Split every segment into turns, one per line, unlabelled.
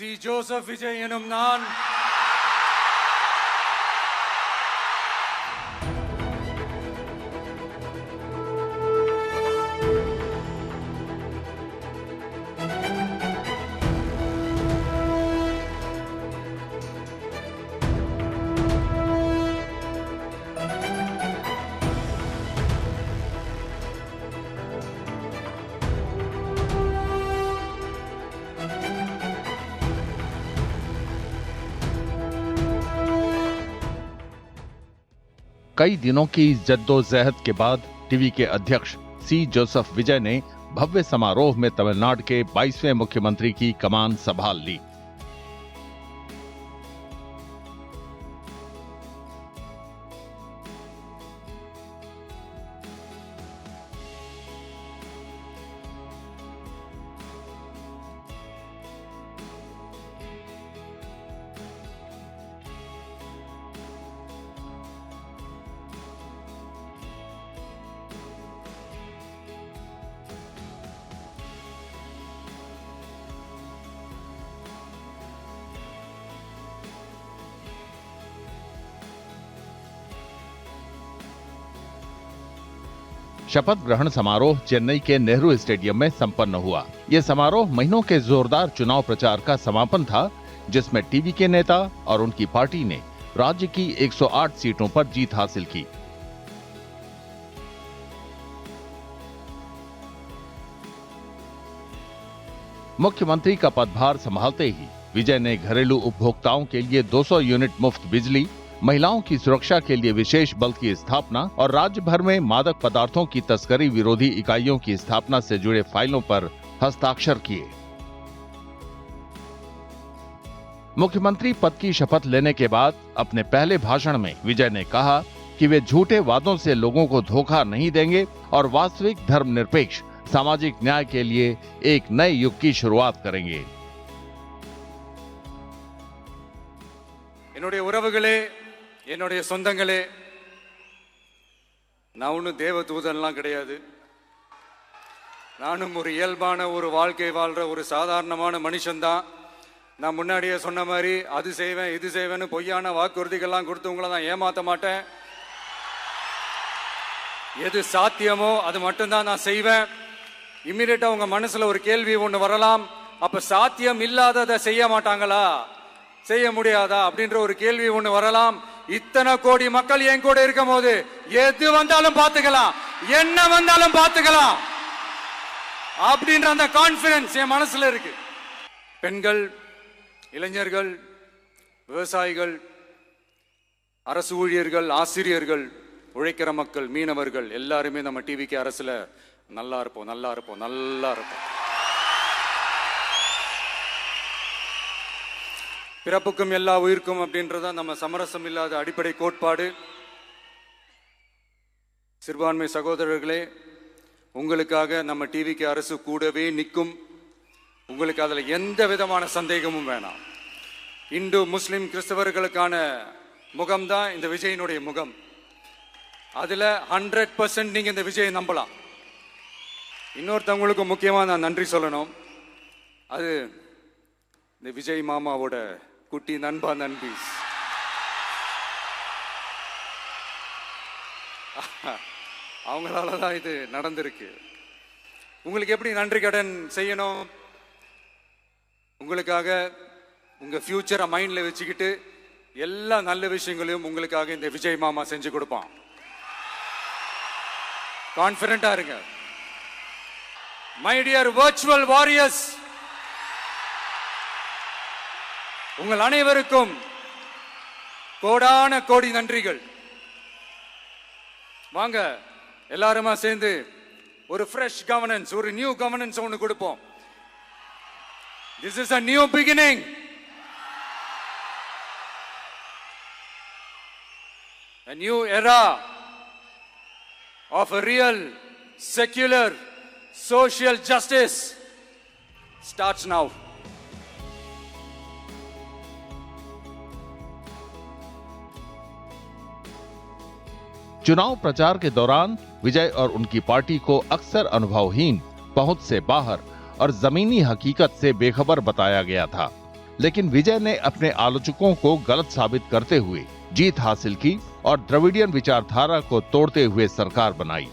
C Joseph Vijay எனும் நான்
कई दिनों की जद्दोजहद के बाद टीवी के अध्यक्ष सी जोसेफ विजय ने भव्य समारोह में तमिलनाडु के 22वें मुख्यमंत्री की कमान संभाल ली। शपथ ग्रहण समारोह चेन्नई के नेहरू स्टेडियम में संपन्न हुआ। यह समारोह महीनों के जोरदार चुनाव प्रचार का समापन था, जिसमें टीवी के नेता और उनकी पार्टी ने राज्य की 108 सीटों पर जीत हासिल की। मुख्यमंत्री का पदभार संभालते ही विजय ने घरेलू उपभोक्ताओं के लिए 200 यूनिट मुफ्त बिजली, महिलाओं की सुरक्षा के लिए विशेष बल की स्थापना और राज्य भर में मादक पदार्थों की तस्करी विरोधी इकाइयों की स्थापना से जुड़े फाइलों पर हस्ताक्षर किए। मुख्यमंत्री पद की शपथ लेने के बाद अपने पहले भाषण में विजय ने कहा कि वे झूठे वादों से लोगों को धोखा नहीं देंगे और वास्तविक धर्मनिरपेक्ष सामाजिक न्याय के लिए एक नए युग की शुरुआत करेंगे।
என்னுடைய உறவுகளே, என்னுடைய சொந்தங்களே, நான் ஒன்றும் தேவ தூதன்லாம் கிடையாது. நானும் ஒரு இயல்பான ஒரு வாழ்க்கை வாழ்ற ஒரு சாதாரணமான மனுஷன்தான். நான் முன்னாடியே சொன்ன மாதிரி அது செய்வேன் இது செய்வேன்னு பொய்யான வாக்குறுதிகள்லாம் கொடுத்து உங்களை நான் ஏமாற்ற மாட்டேன். எது சாத்தியமோ அது மட்டும்தான் நான் செய்வேன். இம்மிடியட்டா உங்க மனசுல ஒரு கேள்வி ஒன்று வரலாம், அப்ப சாத்தியம் இல்லாததை செய்ய மாட்டாங்களா, செய்ய முடியாதா அப்படின்ற ஒரு கேள்வி ஒன்று வரலாம். இத்தனை கோடி மக்கள் என் கூட இருக்கும் போது எது வந்தாலும் பார்த்துக்கலாம், என்ன வந்தாலும் பார்த்துக்கலாம் அப்படின்ற அந்த கான்பிடன்ஸ் என் மனசுல இருக்கு. பெண்கள், இளைஞர்கள், விவசாயிகள், அரசு ஊழியர்கள், ஆசிரியர்கள், உழைக்கிற மக்கள், மீனவர்கள் எல்லாருமே நம்ம டிவிக்கு அரசுல நல்லா இருப்போம், நல்லா இருப்போம், நல்லா இருப்போம். பிறப்புக்கும் எல்லா உயிர்க்கும் அப்படின்றத நம்ம சமரசம் இல்லாத அடிப்படை கோட்பாடு. சிறுபான்மை சகோதரர்களே, உங்களுக்காக நம்ம டிவிக்கு அரசு கூடவே நிற்கும். உங்களுக்கு அதுல எந்த விதமான சந்தேகமும் வேணாம். இந்து, முஸ்லிம், கிறிஸ்தவர்களுக்கான முகம்தான் இந்த விஜயினுடைய முகம். அதுல 100% நீங்க இந்த விஜயை நம்பலாம். இன்னொருத்தவங்களுக்கு முக்கியமா நான் நன்றி சொல்லணும். அது இந்த விஜய் மாமாவோட குட்டி நண்பா நண்பி. அவங்களாலதான் இது நடந்திருக்கு. உங்களுக்கு எப்படி நன்றி கடன் செய்யணும்? உங்களுக்காக உங்க ஃபியூச்சரை மைண்ட்ல வச்சுக்கிட்டு எல்லா நல்ல விஷயங்களையும் உங்களுக்காக இந்த விஜய் மாமா செஞ்சு கொடுப்பான். கான்பிடண்டா இருங்க. மை டியர் வர்ச்சுவல் வாரியர்ஸ், உங்கள் அனைவருக்கும் கோடான கோடி நன்றிகள். வாங்க எல்லாருமா சேர்ந்து ஒரு ஃப்ரெஷ் கவர்னன்ஸ், ஒரு நியூ கவர்னன்ஸ் ஒன்று கொடுப்போம். This is a new beginning. A new era of a real secular social justice starts now.
चुनाव प्रचार के दौरान विजय और उनकी पार्टी को अक्सर अनुभवहीन, पहुंच से बाहर और जमीनी हकीकत से बेखबर बताया गया था। लेकिन विजय ने अपने आलोचकों को गलत साबित करते हुए जीत हासिल की और द्रविडियन विचारधारा को तोड़ते हुए सरकार बनाई।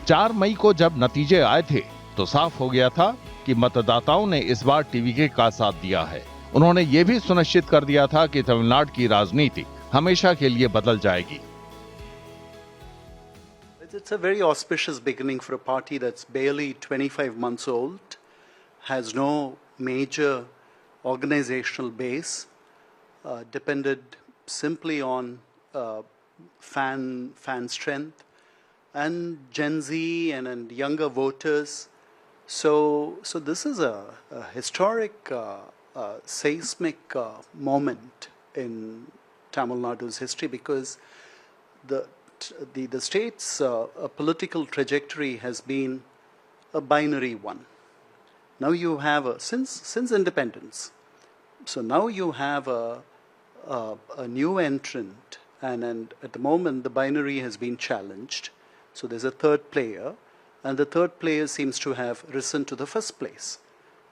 चार मई को जब नतीजे आए थे तो साफ हो गया था कि मतदाताओं ने इस बार टीवीके का साथ दिया है। उन्होंने ये भी सुनिश्चित कर दिया था कि तमिलनाडु की राजनीति हमेशा के लिए बदल जाएगी।
It's a very auspicious beginning for a party that's barely 25 months old, has no major organizational base, depended simply on fan strength and Gen Z and younger voters. So this is a historic, seismic moment in Tamil Nadu's history, because the state's political trajectory has been a binary one. Now you have since independence. So now you have a new entrant, and at the moment the binary has been challenged. So there's a third player, and the third player seems to have risen to the first place,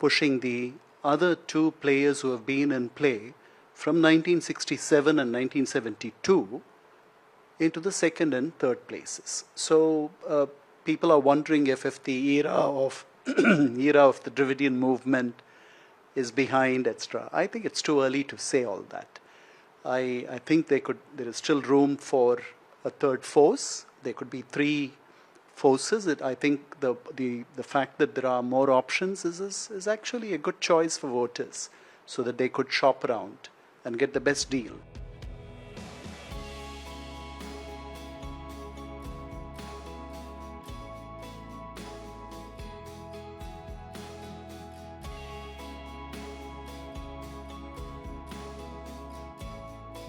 pushing the other two players who have been in play from 1967 and 1972 into the second and third places. So people are wondering if the era of the Dravidian movement is behind, etc. I think it's too early to say all that. I think there is still room for a third force. There could be three forces. I think the fact that there are more options is actually a good choice for voters, so that they could shop around and get the best deal.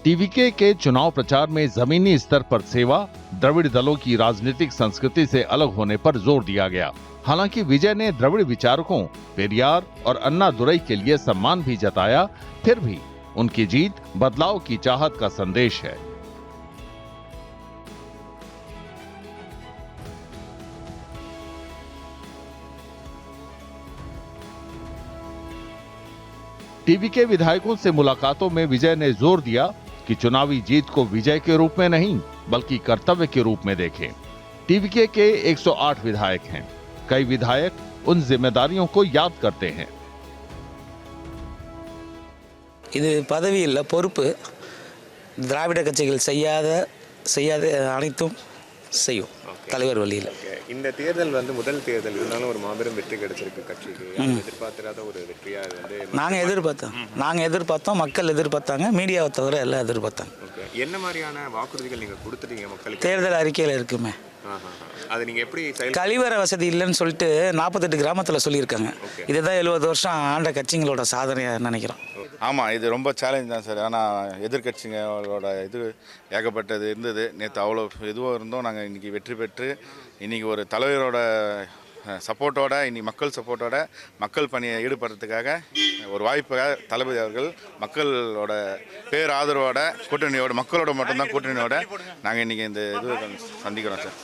TVK के चुनाव प्रचार में जमीनी स्तर पर सेवा, द्रविड़ दलों की राजनीतिक संस्कृति से अलग होने पर जोर दिया गया। हालांकि विजय ने द्रविड़ विचारकों पेरियार और अन्ना दुरई के लिए सम्मान भी जताया, फिर भी उनकी जीत बदलाव की चाहत का संदेश है। टीवीके विधायकों से मुलाकातों में विजय ने जोर दिया कि चुनावी जीत को विजय के रूप में नहीं बल्कि कर्तव्य के रूप में देखें। टीवीके के 108 विधायक हैं। कई विधायक उन जिम्मेदारियों को याद करते हैं।
இது பதவி இல்ல, பொறுப்பு. திராவிட கட்சிகள் செய்யாத அனைத்தும் செய்யும் தலைவர் வழியில்.
இந்த தேர்தல் வந்து முதல் தேர்தல், இருந்தாலும் ஒரு மாபெரும் வெற்றி கிடைச்சிருக்கு கட்சிக்கு. எதிர்பார்த்திராத ஒரு வெற்றியா வந்து நாங்கள் எதிர்பார்த்தோம், மக்கள் எதிர்பார்த்தாங்க, மீடியாவை தவிர எல்லாம் எதிர்பார்த்தாங்க. என்ன மாதிரியான வாக்குறுதிகள் நீங்க கொடுத்துட்டீங்க மக்களுக்கு? தேர்தல் அறிக்கையில் இருக்குமே. அது நீங்க எப்படி கழிவறை வசதி இல்லைன்னு சொல்லிட்டு 48 கிராமத்தில் சொல்லியிருக்காங்க. இதுதான் 70 வருஷம் ஆண்ட கட்சிங்களோட சாதனையாக நினைக்கிறோம்.
ஆமாம், இது ரொம்ப சேலஞ்ச் தான் சார். ஆனால் எதிர்கட்சிங்களோட இது ஏகப்பட்டது இருந்தது. நேற்று அவ்வளோ இதுவாக இருந்தோம். நாங்கள் இன்றைக்கி வெற்றி பெற்று இன்றைக்கி ஒரு தலைவரோட சப்போர்ட்டோட, இன்னைக்கு மக்கள் சப்போர்ட்டோட மக்கள் பணியை ஈடுபடுறதுக்காக ஒரு வாய்ப்பாக தளபதி அவர்கள் மக்களோட பேர் ஆதரவோட கூட்டணியோட, மக்களோட மட்டும்தான் கூட்டணியோட நாங்கள் இன்றைக்கி இந்த இது சந்திக்கிறோம் sir.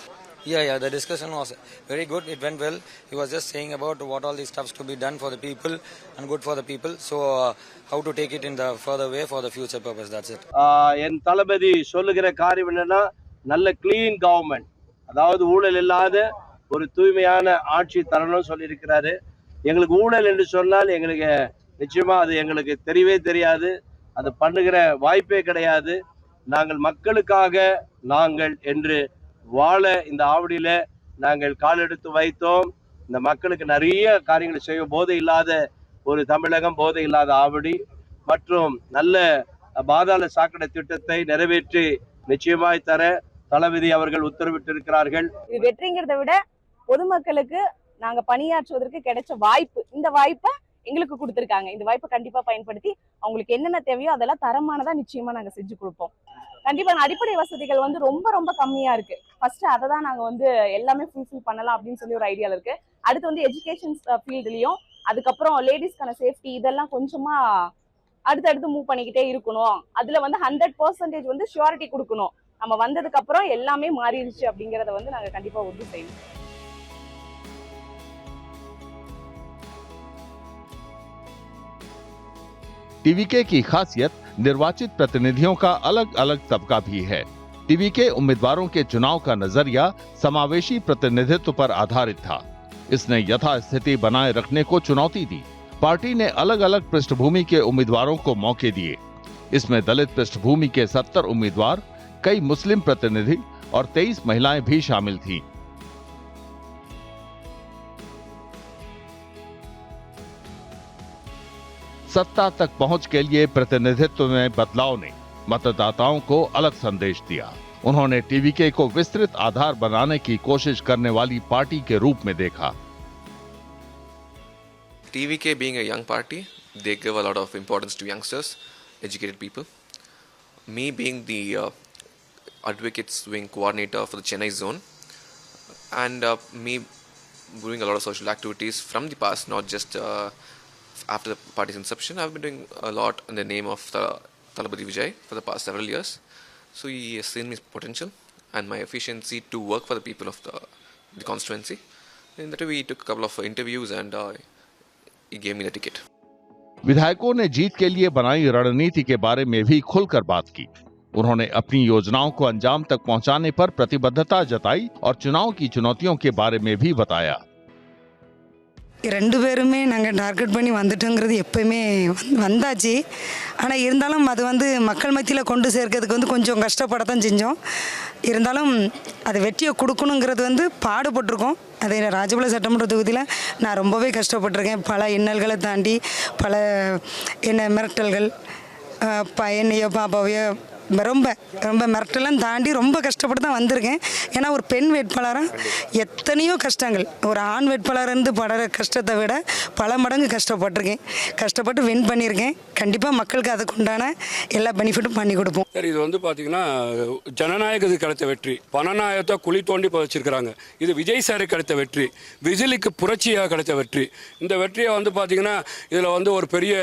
Yeah, the discussion was very good. It went well. He was just saying about what all these stuffs to be done for the people and good for the people. So how to take it in the further way for the future purpose. That's it.
என் தளபதி சொல்லுகிற காரியம் என்னன்னா, நல்ல clean government, அதாவது ஊழல் இல்லாத ஒரு தூய்மையான ஆட்சி தரணும்னு சொல்லியிருக்கிறாரு. எங்களுக்கு ஊழல் என்று சொன்னால் எங்களுக்கு நிச்சயமா அது எங்களுக்கு தெரியவே தெரியாது. அது பண்ணுகிற வாய்ப்பே கிடையாது. நாங்கள் மக்களுக்காக நாங்கள் என்று வாழ இந்த ஆவடியில நாங்கள் காலெடுத்து வைத்தோம். இந்த மக்களுக்கு நிறைய காரியங்களை செய்ய, போதை இல்லாத ஒரு தமிழகம், போதை இல்லாத ஆவடி மற்றும் நல்ல பாதாள சாக்கடை திட்டத்தை நிறைவேற்றி நிச்சயமாய் தர தளபதி அவர்கள் உத்தரவிட்டிருக்கிறார்கள்.
இது வெற்றிங்கிறத விட பொதுமக்களுக்கு நாங்க பணியாற்றுவதற்கு கிடைச்ச வாய்ப்பு, இந்த வாய்ப்பை எங்களுக்கு கொடுத்திருக்காங்க. இந்த வாய்ப்பை கண்டிப்பா பயன்படுத்தி அவங்களுக்கு என்னென்ன தேவையோ அதெல்லாம் தரமானதா நிச்சயமா நாங்க செஞ்சு கொடுப்போம். கண்டிப்பா அடிப்படை வசதிகள் வந்து ரொம்ப ரொம்ப கம்மியா இருக்கு. ஃபர்ஸ்ட் அதை தான் நாங்க வந்து எல்லாமே ஃபுல்ஃபில் பண்ணலாம் அப்படின்னு சொல்லி ஒரு ஐடியால இருக்கு. அடுத்து வந்து எஜுகேஷன் ஃபீல்ட்லயும், அதுக்கப்புறம் லேடிஸ்க்கான சேஃப்டி, இதெல்லாம் கொஞ்சமா அடுத்தடுத்து மூவ் பண்ணிக்கிட்டே இருக்கணும். அதுல வந்து 100% வந்து ஷூரிட்டி கொடுக்கணும். நம்ம வந்ததுக்கு அப்புறம் எல்லாமே மாறிடுச்சு அப்படிங்கறத வந்து நாங்க கண்டிப்பா உறுதி செய்யணும்.
टीवीके की खासियत निर्वाचित प्रतिनिधियों का अलग अलग तबका भी है। टीवीके उम्मीदवारों के चुनाव का नजरिया समावेशी प्रतिनिधित्व पर आधारित था। इसने यथास्थिति बनाए रखने को चुनौती दी। पार्टी ने अलग अलग पृष्ठभूमि के उम्मीदवारों को मौके दिए। इसमें दलित पृष्ठभूमि के 70 उम्मीदवार, कई मुस्लिम प्रतिनिधि और 23 महिलाएं भी शामिल थीं। सत्ता तक पहुंच के लिए प्रतिनिधित्व में बदलाव ने मतदाताओं को अलग संदेश दिया। उन्होंने टीवीके को विस्तृत आधार बनाने की कोशिश करने वाली पार्टी के रूप में देखा।
TVK being a young party, they give a lot of importance to youngsters, educated people. Me being the advocates wing coordinator for the Chennai zone, and me doing a lot of social activities from the past, not just after the party's inception. I've been doing a lot in the name of Thalapathy Vijay for the past several years. So he has seen my potential and my efficiency to work for the people of the constituency. In that way, we took a couple of interviews and he gave me the ticket.
विधायकों ने जीत के लिए बनाई रणनीति के बारे में भी खुलकर बात की। उन्होंने अपनी योजनाओं को अंजाम तक पहुंचाने पर प्रतिबद्धता जताई और चुनाव की चुनौतियों के बारे में भी बताया।
ரெண்டு பேருமே நாங்கள் டார்கெட் பண்ணி வந்துட்டோங்கிறது எப்பயுமே வந்தாச்சு. ஆனால் இருந்தாலும் அது வந்து மக்கள் மத்தியில் கொண்டு சேர்க்கிறதுக்கு வந்து கொஞ்சம் கஷ்டப்படத்தான் செஞ்சோம். இருந்தாலும் அது வெற்றியை கொடுக்கணுங்கிறது வந்து பாடுபட்டிருக்கோம். அதே ராஜபாளையம் சட்டமன்ற தொகுதியில் நான் ரொம்பவே கஷ்டப்பட்டிருக்கேன். பல இன்னல்களை தாண்டி பல என்ன மிரட்டல்கள் என்னையோ பாப்பாவையோ ரொம்ப ரொம்ப மிரட்டெல்லாம் தாண்டி ரொம்ப கஷ்டப்பட்டு தான் வந்திருக்கேன். ஏன்னா ஒரு பெண் வேட்பாளராக எத்தனையோ கஷ்டங்கள், ஒரு ஆண் வேட்பாளர் இருந்து படுற கஷ்டத்தை விட பல மடங்கு கஷ்டப்பட்டிருக்கேன். கஷ்டப்பட்டு வின் பண்ணியிருக்கேன். கண்டிப்பாக மக்களுக்கு அதுக்கு உண்டான எல்லா பெனிஃபிட்டும் பண்ணி கொடுப்போம்.
சார், இது வந்து பார்த்தீங்கன்னா ஜனநாயகத்துக்கு கிடைத்த வெற்றி. பணநாயகத்தை குழி தோண்டி புதைச்சிருக்கிறாங்க. இது விஜய் சாருக்கு கிடைத்த வெற்றி. விஜிலுக்கு புரட்சியாக கிடைத்த வெற்றி. இந்த வெற்றியை வந்து பார்த்தீங்கன்னா இதில் வந்து ஒரு பெரிய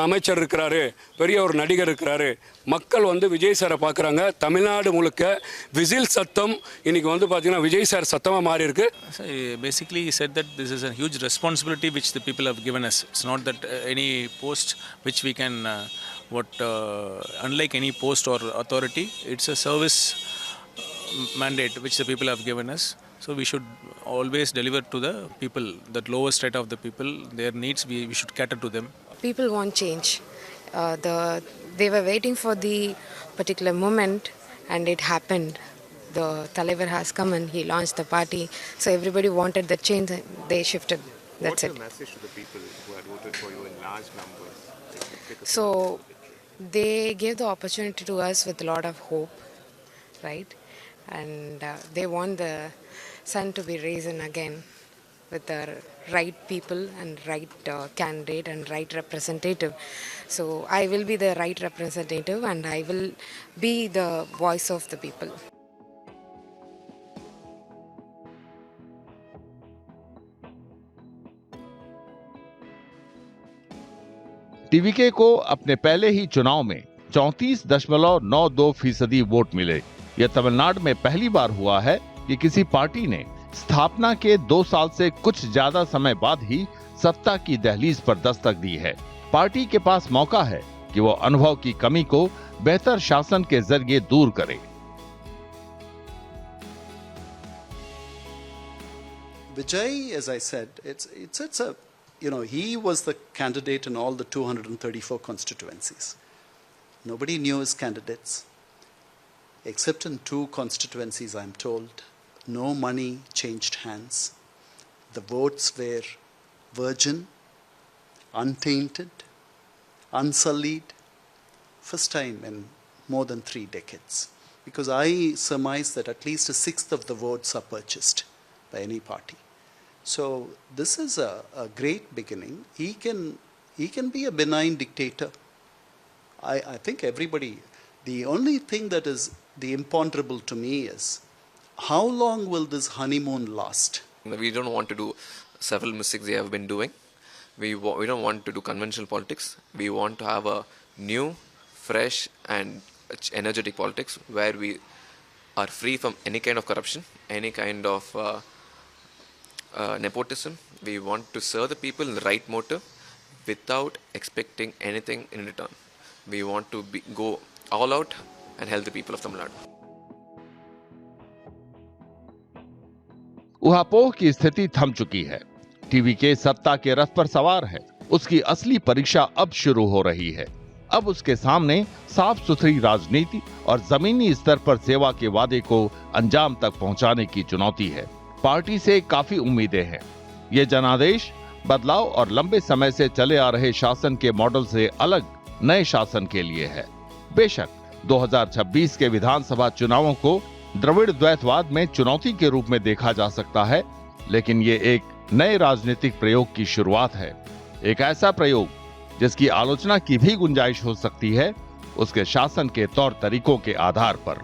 அமைச்சர் இருக்கிறாரு, பெரிய ஒரு நடிகர் இருக்கிறாரு. மக்கள் வந்து விஜய் சாரை பார்க்குறாங்க. தமிழ்நாடு முழுக்க விசில் சத்தம் இன்னைக்கு வந்து பார்த்தீங்கன்னா விஜய் சார் சத்தமாக மாறி இருக்கு.
Basically, he said that this is a huge responsibility which the people have given us. It's not that any post which we can, unlike any post or authority, it's a service mandate which the people have given us. So we should always deliver to the people, the lowest rate of the people, their needs. We should cater to them.
People want change. They were waiting for the particular moment and it happened. The Talaivar has come and he launched the party. So everybody wanted the change and they shifted. That's
What's
it.
your message to the people who had voted for you in large numbers?
So they gave the opportunity to us with a lot of hope, right? And they want the sun to be risen again with the right people and right candidate and right representative. So I will be the right representative and I will be the voice of the people.
TVK को अपने पहले ही चुनाव में 34.92% vote मिले। यह तमिलनाडु में पहली बार हुआ है कि किसी पार्टी ने स्थापना के 2 साल से कुछ ज्यादा समय बाद ही सत्ता की दहलीज पर दस्तक दी है। पार्टी के पास मौका है कि वो अनुभव की कमी को बेहतर शासन के जरिए दूर करे।
Vijay, as I said, it's a, he was the candidate in all the 234 constituencies. Nobody knew his candidates, except in 2 constituencies, I'm told. No money changed hands. The votes were virgin, untainted, unsullied. First time in more than 3 decades. Because I surmise that at least 1/6 of the votes are purchased by any party. So this is a great beginning. He can be a benign dictator. I think everybody, the only thing that is the imponderable to me is how long will this honeymoon last?
We don't want to do several mistakes they have been doing. We don't want to do conventional politics. We want to have a new, fresh and energetic politics where we are free from any kind of corruption, any kind of nepotism. We want to serve the people in the right motive without expecting anything in return. We want to go all out and help the people of Tamil Nadu.
उहापोह की स्थिति थम चुकी है। TVK सत्ता के रथ पर सवार है। उसकी असली परीक्षा अब शुरू हो रही है। अब उसके सामने साफ सुथरी राजनीति और जमीनी स्तर पर सेवा के वादे को अंजाम तक पहुंचाने की चुनौती है। पार्टी से काफी उम्मीदें हैं। ये जनादेश बदलाव और लंबे समय से चले आ रहे शासन के मॉडल से अलग नए शासन के लिए है। बेशक 2026 के विधानसभा चुनावों को द्रविड़ द्वैतवाद में चुनौती के रूप में देखा जा सकता है, लेकिन ये एक नए राजनीतिक प्रयोग की शुरुआत है। एक ऐसा प्रयोग जिसकी आलोचना की भी गुंजाइश हो सकती है उसके शासन के तौर तरीकों के आधार पर।